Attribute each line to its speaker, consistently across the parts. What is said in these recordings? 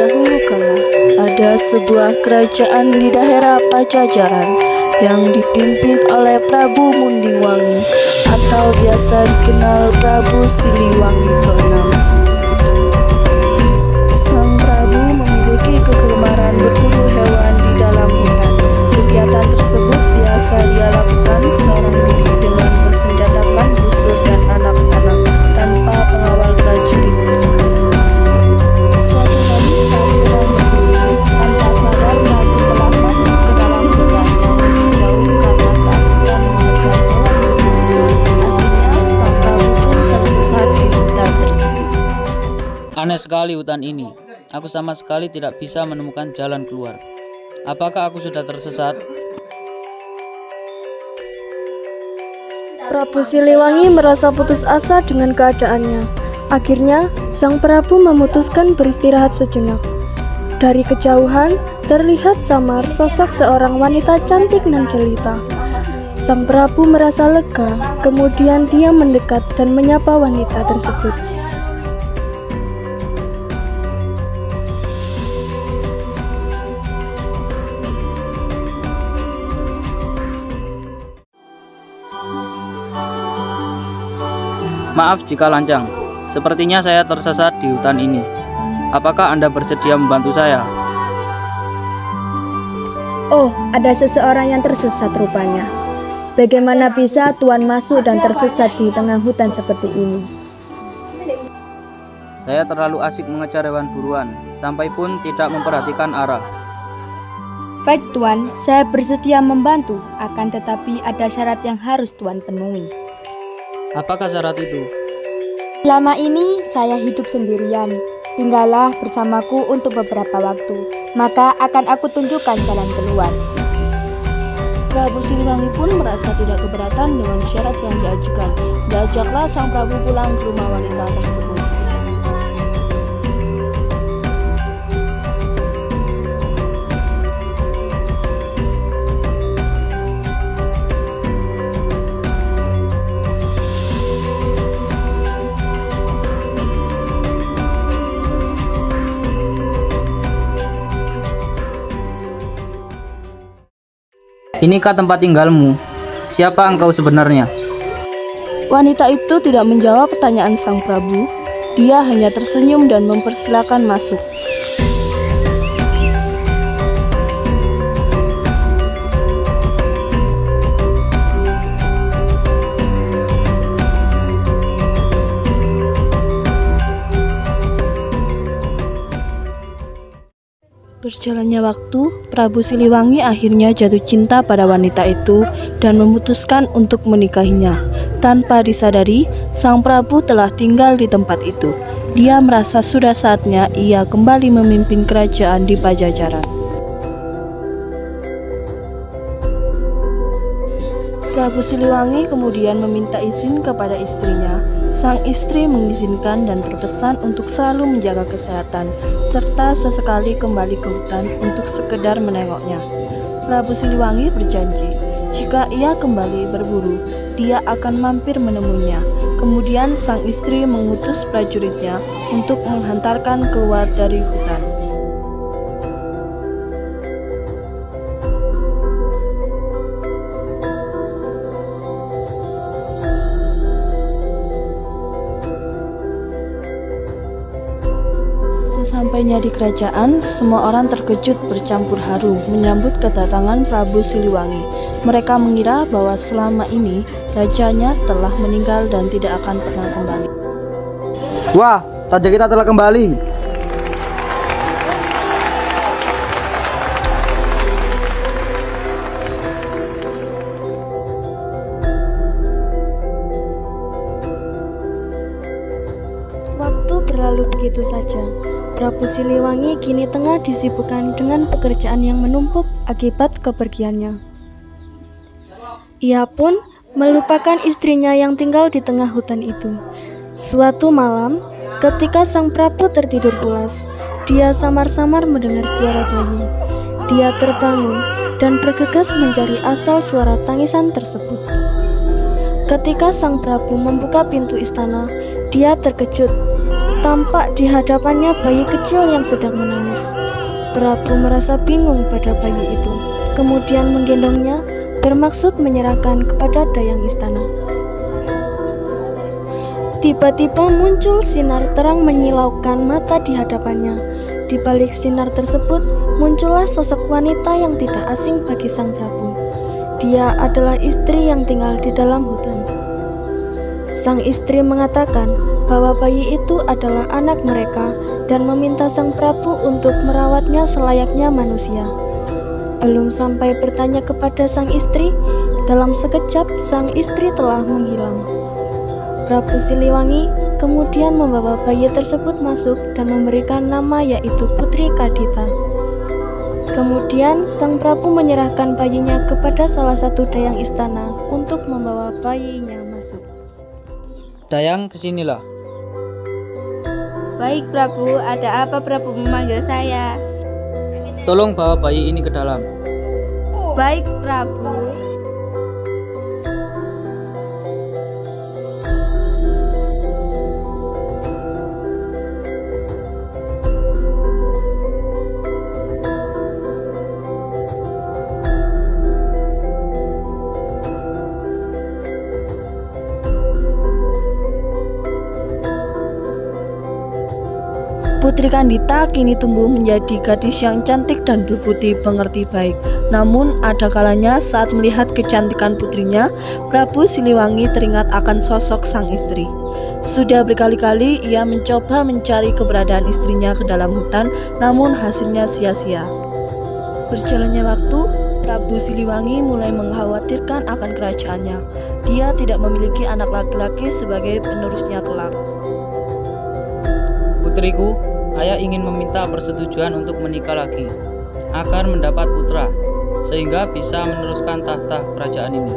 Speaker 1: Dahulu kala ada sebuah kerajaan di daerah Pajajaran yang dipimpin oleh Prabu Mundingwangi atau biasa dikenal Prabu Siliwangi ke-6. Sang Prabu memiliki kegemaran berburu hewan di dalam hutan. Kegiatan tersebut biasa dia lakukan seorang diri dengan bersenjatakan busur dan anak panah tanpa pengawal prajurit istana. Suatu hari saat sedang berburu, tanpa sadar Prabu telah masuk ke dalam hutan yang lebih jauh karena keasikan mengejar hewan berburu. Akhirnya sang Prabu pun tersesat di hutan tersebut.
Speaker 2: Aneh sekali hutan ini. Aku sama sekali tidak bisa menemukan jalan keluar. Apakah aku sudah tersesat?
Speaker 3: Prabu Siliwangi merasa putus asa dengan keadaannya. Akhirnya, sang Prabu memutuskan beristirahat sejenak. Dari kejauhan, terlihat samar sosok seorang wanita cantik dan jelita. Sang Prabu merasa lega, kemudian dia mendekat dan menyapa wanita tersebut.
Speaker 2: Maaf jika lancang, sepertinya saya tersesat di hutan ini. Apakah Anda bersedia membantu saya?
Speaker 3: Oh, ada seseorang yang tersesat rupanya. Bagaimana bisa Tuan masuk dan tersesat di tengah hutan seperti ini?
Speaker 2: Saya terlalu asik mengejar hewan buruan, sampai pun tidak memperhatikan arah.
Speaker 3: Baik Tuan, saya bersedia membantu, akan tetapi ada syarat yang harus Tuan penuhi.
Speaker 2: Apakah syarat itu?
Speaker 3: Selama ini saya hidup sendirian. Tinggallah bersamaku untuk beberapa waktu, maka akan aku tunjukkan jalan keluar.
Speaker 1: Prabu Siliwangi pun merasa tidak keberatan dengan syarat yang diajukan. Diajaklah sang Prabu pulang ke rumah wanita tersebut.
Speaker 2: Inikah tempat tinggalmu? Siapa engkau sebenarnya?
Speaker 1: Wanita itu tidak menjawab pertanyaan sang Prabu. Dia hanya tersenyum dan mempersilakan masuk. Berjalannya waktu, Prabu Siliwangi akhirnya jatuh cinta pada wanita itu dan memutuskan untuk menikahinya. Tanpa disadari, sang Prabu telah tinggal di tempat itu. Dia merasa sudah saatnya ia kembali memimpin kerajaan di Pajajaran. Prabu Siliwangi kemudian meminta izin kepada istrinya. Sang istri mengizinkan dan berpesan untuk selalu menjaga kesehatan, serta sesekali kembali ke hutan untuk sekedar menengoknya. Prabu Siliwangi berjanji, jika ia kembali berburu, dia akan mampir menemuinya. Kemudian sang istri mengutus prajuritnya untuk menghantarkan keluar dari hutan. Sesampainya di kerajaan, semua orang terkejut bercampur haru menyambut kedatangan Prabu Siliwangi. Mereka mengira bahwa selama ini rajanya telah meninggal dan tidak akan pernah kembali.
Speaker 4: Wah, raja kita telah kembali.
Speaker 3: Waktu berlalu begitu saja. Prabu Siliwangi kini tengah disibukkan dengan pekerjaan yang menumpuk akibat kepergiannya. Ia pun melupakan istrinya yang tinggal di tengah hutan itu. Suatu malam, ketika sang Prabu tertidur pulas, dia samar-samar mendengar suara bayi. Dia terbangun dan bergegas mencari asal suara tangisan tersebut. Ketika sang Prabu membuka pintu istana, dia terkejut. tampak di hadapannya bayi kecil yang sedang menangis. Prabu merasa bingung pada bayi itu, kemudian menggendongnya, bermaksud menyerahkan kepada dayang istana. Tiba-tiba muncul sinar terang menyilaukan mata di hadapannya. Di balik sinar tersebut, muncullah sosok wanita yang tidak asing bagi sang prabu. Dia adalah istri yang tinggal di dalam hutan. Sang istri mengatakan bahwa bayi itu adalah anak mereka dan meminta sang prabu untuk merawatnya selayaknya manusia. Belum sampai bertanya kepada sang istri, dalam sekejap sang istri telah menghilang. Prabu Siliwangi kemudian membawa bayi tersebut masuk dan memberikan nama yaitu Putri Kadita. Kemudian sang prabu menyerahkan bayinya kepada salah satu dayang istana untuk membawa bayinya masuk.
Speaker 2: Dayang, kesinilah.
Speaker 5: Baik Prabu, ada apa Prabu memanggil saya?
Speaker 2: Tolong bawa bayi ini ke dalam.
Speaker 5: Baik Prabu.
Speaker 1: Putri Kadita kini tumbuh menjadi gadis yang cantik dan berbudi pengerti baik. Namun ada kalanya saat melihat kecantikan putrinya, Prabu Siliwangi teringat akan sosok sang istri. Sudah berkali-kali ia mencoba mencari keberadaan istrinya ke dalam hutan, namun hasilnya sia-sia. Berjalannya waktu, Prabu Siliwangi mulai mengkhawatirkan akan kerajaannya. Dia tidak memiliki anak laki-laki sebagai penerusnya kelak.
Speaker 2: Putriku, ayah ingin meminta persetujuan untuk menikah lagi, agar mendapat putra, sehingga bisa meneruskan tahta kerajaan ini.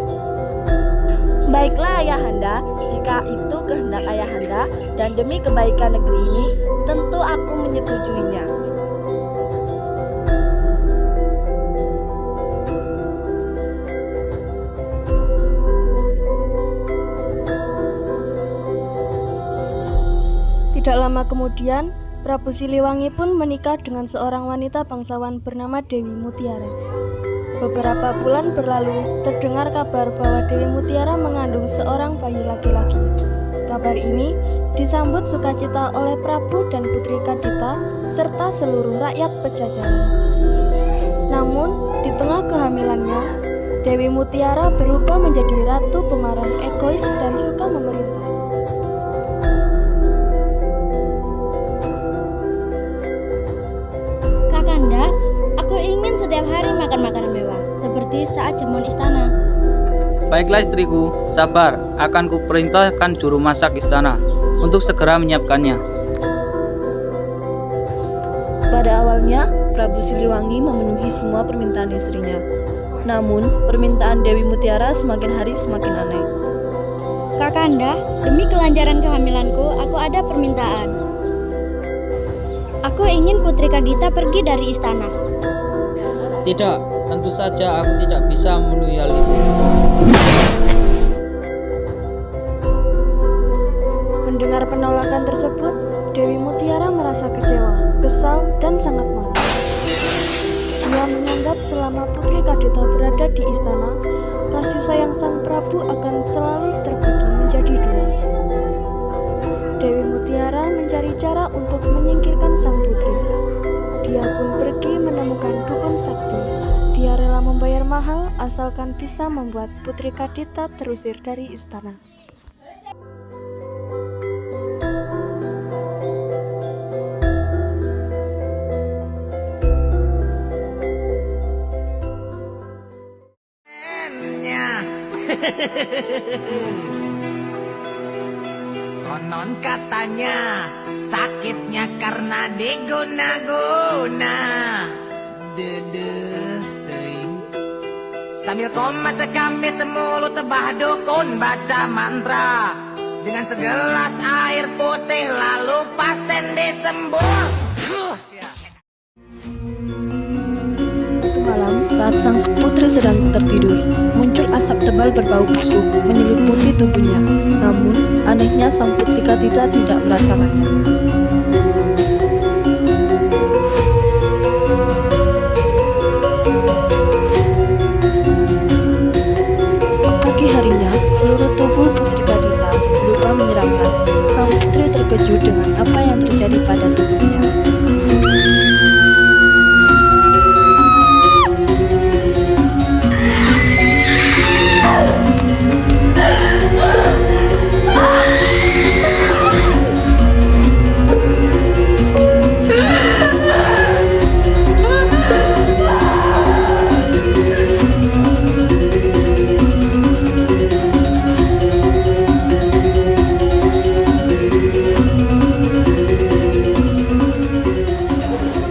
Speaker 1: Baiklah ayahanda, jika itu kehendak ayahanda dan demi kebaikan negeri ini, tentu aku menyetujuinya.
Speaker 3: Tidak lama kemudian, Prabu Siliwangi pun menikah dengan seorang wanita bangsawan bernama Dewi Mutiara. Beberapa bulan berlalu, terdengar kabar bahwa Dewi Mutiara mengandung seorang bayi laki-laki. Kabar ini disambut sukacita oleh Prabu dan Putri Kadita serta seluruh rakyat Pajajaran. Namun, di tengah kehamilannya, Dewi Mutiara berubah menjadi ratu pemarah, egois, dan suka memerintah.
Speaker 5: Kakanda, aku ingin setiap hari makan makanan mewah, seperti saat jamuan istana.
Speaker 2: Baiklah istriku, sabar, akan kuperintahkan juru masak istana untuk segera menyiapkannya.
Speaker 1: Pada awalnya, Prabu Siliwangi memenuhi semua permintaan istrinya. Namun, permintaan Dewi Mutiara semakin hari semakin aneh.
Speaker 5: Kakanda, demi kelancaran kehamilanku, aku ada permintaan. Aku ingin Putri Kadita pergi dari istana.
Speaker 2: Tidak, tentu saja aku tidak bisa memenuhi hal itu.
Speaker 3: Mendengar penolakan tersebut, Dewi Mutiara merasa kecewa, kesal, dan sangat marah. Dia menganggap selama Putri Kadita berada di istana, kasih sayang sang Prabu akan selalu terbagi menjadi dua. Dewi Mutiara mencari cara untuk menyingkirkan sang putri. Dia pun pergi menemukan dukun sakti. Dia rela membayar mahal asalkan bisa membuat Putri Kadita terusir dari istana.
Speaker 6: Konon katanya sakitnya karena diguna-guna. Sambil komat kami temulu tebah dukun baca mantra dengan segelas air putih lalu pasien disembur.
Speaker 1: Suatu malam, saat sang putri sedang tertidur, muncul asap tebal berbau busuk menyelimuti tubuhnya. Namun, anehnya sang Putri Kadita tidak merasakannya. apa yang terjadi pada tubuhnya.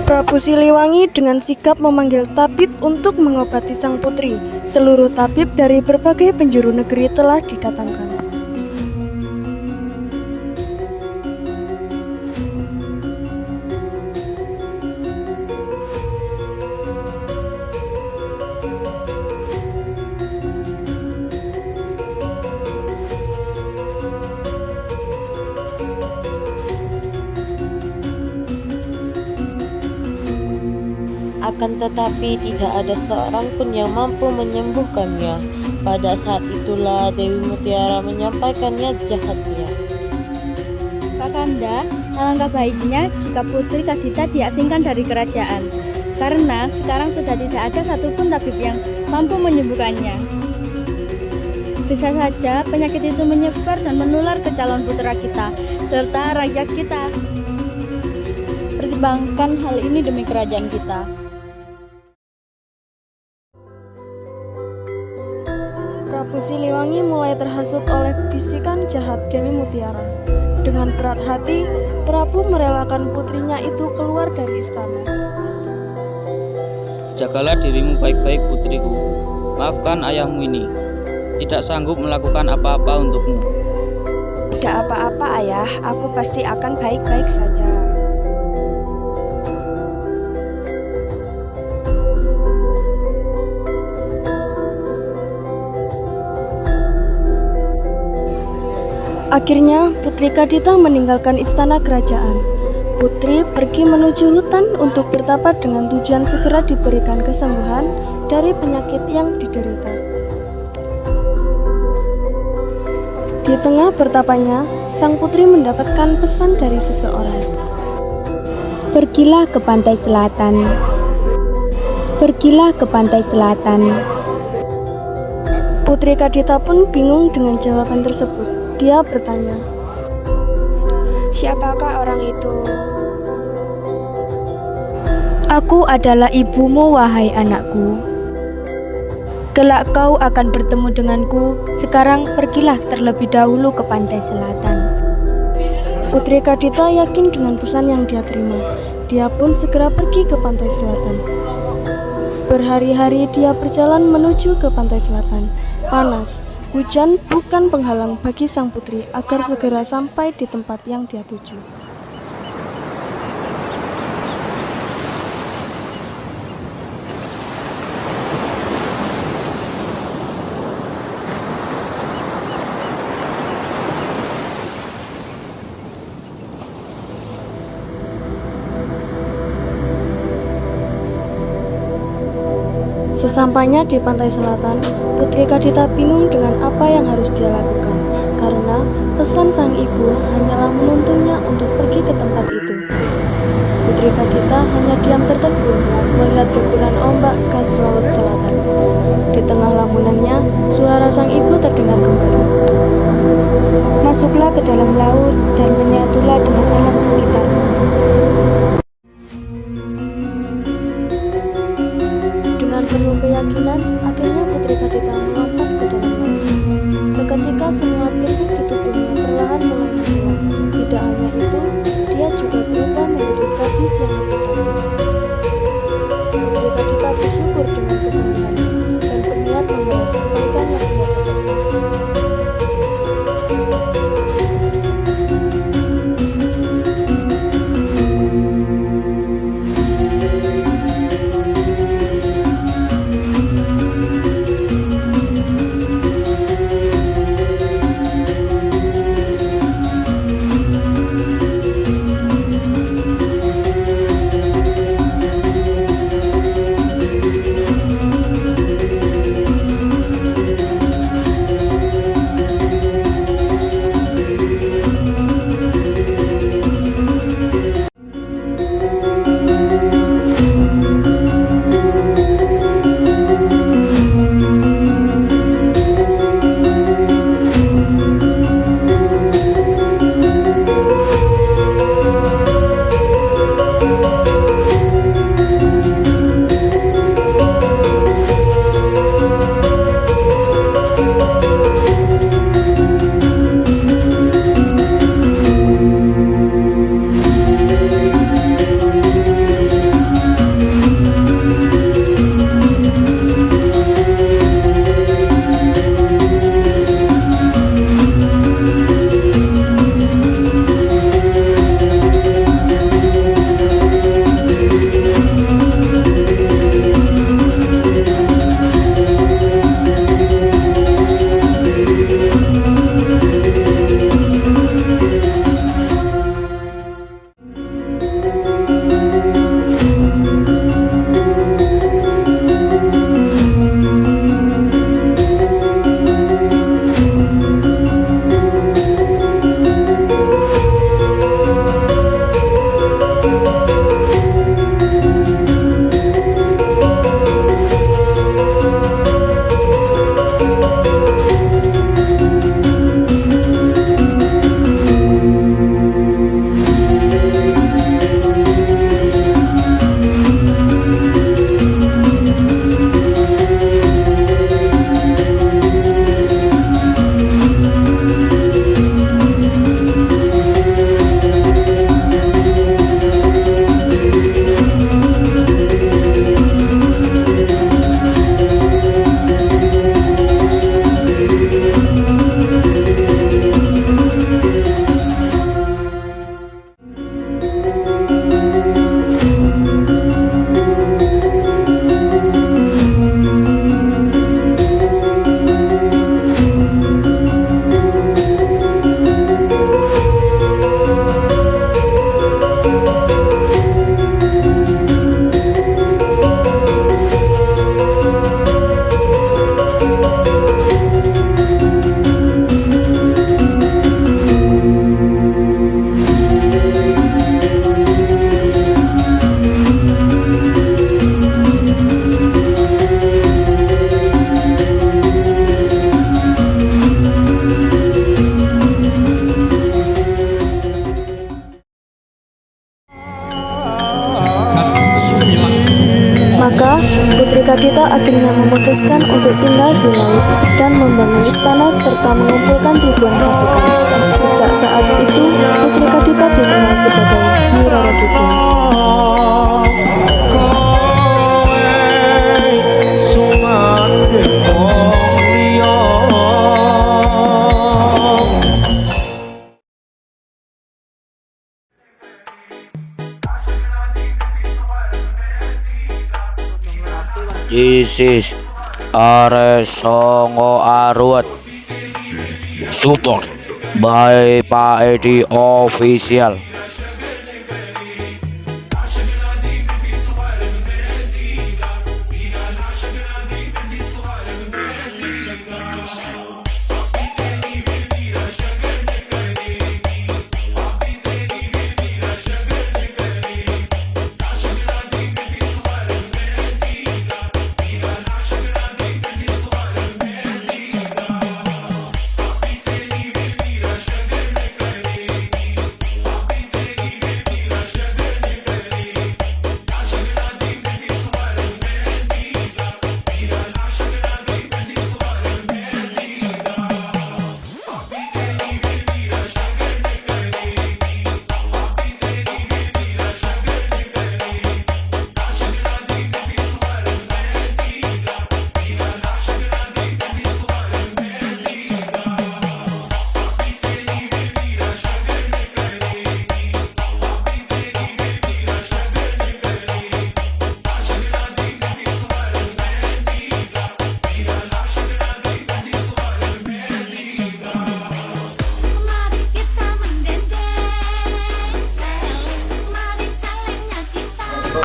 Speaker 3: Prabu Siliwangi dengan sigap memanggil tabib untuk mengobati sang putri. Seluruh tabib dari berbagai penjuru negeri telah didatangkan.
Speaker 7: Akan tetapi tidak ada seorang pun yang mampu menyembuhkannya. Pada saat itulah Dewi Mutiara menyampaikannya jahatnya.
Speaker 5: Kakanda, alangkah baiknya jika Putri Kadita diasingkan dari kerajaan. Karena sekarang sudah tidak ada satupun tabib yang mampu menyembuhkannya. Bisa saja penyakit itu menyebar dan menular ke calon putra kita, serta rakyat kita. Pertimbangkan hal ini demi kerajaan kita.
Speaker 3: Prabu Siliwangi mulai terhasut oleh bisikan jahat Dewi Mutiara. Dengan berat hati, Prabu merelakan putrinya itu keluar dari istana.
Speaker 2: Jagalah dirimu baik-baik putriku. Maafkan ayahmu ini. Tidak sanggup melakukan apa-apa untukmu.
Speaker 3: Tidak apa-apa ayah, aku pasti akan baik-baik saja. Akhirnya, Putri Kadita meninggalkan istana kerajaan. Putri pergi menuju hutan untuk bertapa dengan tujuan segera diberikan kesembuhan dari penyakit yang diderita. Di tengah bertapanya, sang putri mendapatkan pesan dari seseorang.
Speaker 8: Pergilah ke pantai selatan. Pergilah ke pantai selatan.
Speaker 3: Putri Kadita pun bingung dengan jawaban tersebut. Dia bertanya,
Speaker 8: Siapakah orang itu? Aku adalah ibumu, wahai anakku. Kelak kau akan bertemu denganku. Sekarang pergilah terlebih dahulu ke pantai selatan.
Speaker 3: Putri Kadita yakin dengan pesan yang dia terima. Dia pun segera pergi ke pantai selatan. Berhari-hari dia berjalan menuju ke pantai selatan. Panas, hujan bukan penghalang bagi sang putri agar segera sampai di tempat yang dia tuju. Sesampainya di pantai selatan, Putri Kadita bingung dengan apa yang harus dia lakukan, karena pesan sang ibu hanyalah menuntunnya untuk pergi ke tempat itu. Putri Kadita hanya diam tertegun melihat deburan ombak khas laut selatan. Di tengah lamunannya, suara sang ibu terdengar kembali.
Speaker 1: Masuklah ke dalam laut dan menyatulah dengan alam sekitar.
Speaker 3: Dengan penuh keyakinan, akhirnya Putri Kadita melompat ke dalam laut. Seketika semua bintik di tubuhnya perlahan mulai menghilang. Tidak hanya itu, dia juga berubah menjadi gadis yang lebih cantik. Putri Kadita bersyukur dengan kesembuhannya dan berniat membalas kebaikan yang dia dapatkan. Maka Putri Kadita akhirnya memutuskan untuk tinggal di laut dan membangun istana serta mengumpulkan ribuan pasukan. Sejak saat itu, Putri Kadita dikenal sebagai Nyi Roro Kidul.
Speaker 9: Isis are songo arut support by Pak Edi official.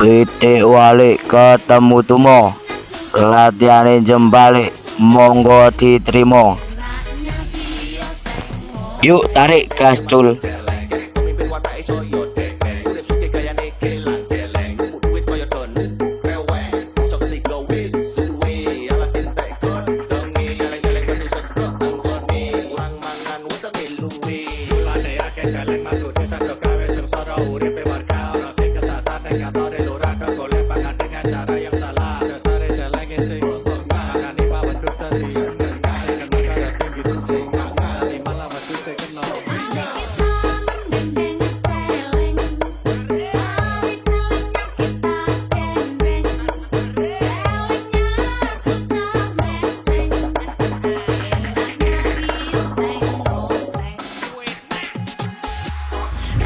Speaker 9: Pitik wali ketemu tumo, latihan jembalik monggo diterima. Yuk tarik gas cul.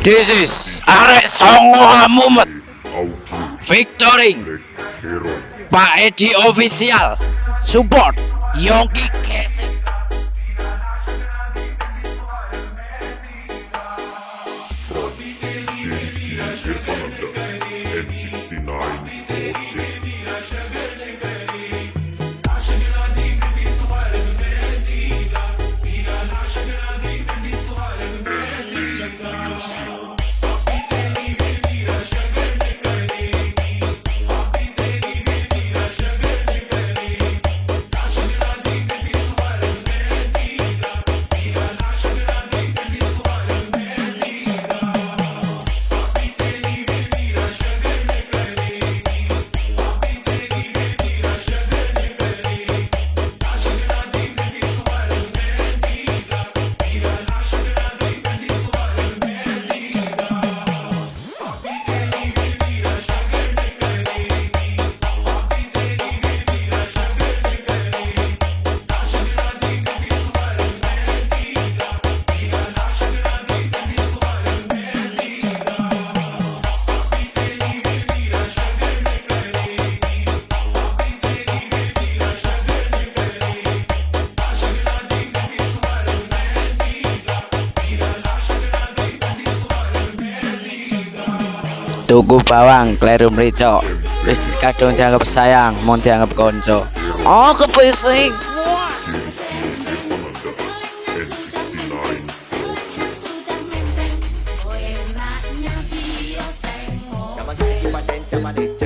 Speaker 9: This is arek songo amumet Victory Pak Edi official support Yongki Keset. Tuku bawang, kleru mrica. Wis kadung dianggap sayang, mau dianggap konco. Oh, kepising.
Speaker 6: Zaman